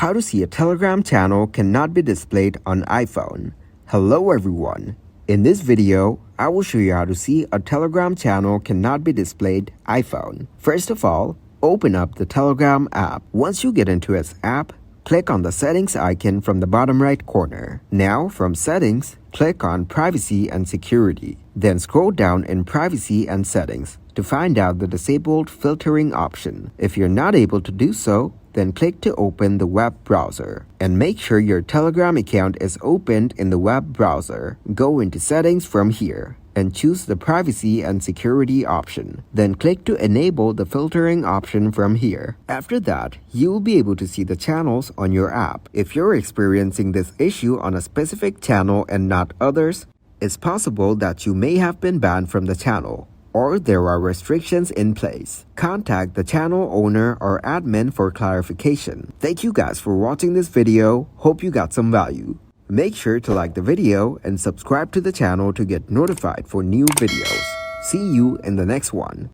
How to see a Telegram channel cannot be displayed on iPhone. Hello everyone. In this video, I will show you how to see a Telegram channel cannot be displayed iPhone. First of all, open up the Telegram app. Once you get into its app, click on the settings icon from the bottom right corner. Now from settings, click on privacy and security. Then scroll down in privacy and settings to find out the disabled filtering option. If you're not able to do so, then click to open the web browser. And make sure your Telegram account is opened in the web browser. Go into settings from here and choose the privacy and security option. Then click to enable the filtering option from here. After that, you will be able to see the channels on your app. If you're experiencing this issue on a specific channel and not others, it's possible that you may have been banned from the channel, or there are restrictions in place. Contact the channel owner or admin for clarification. Thank you guys for watching this video. Hope you got some value. Make sure to like the video and subscribe to the channel to get notified for new videos. See you in the next one.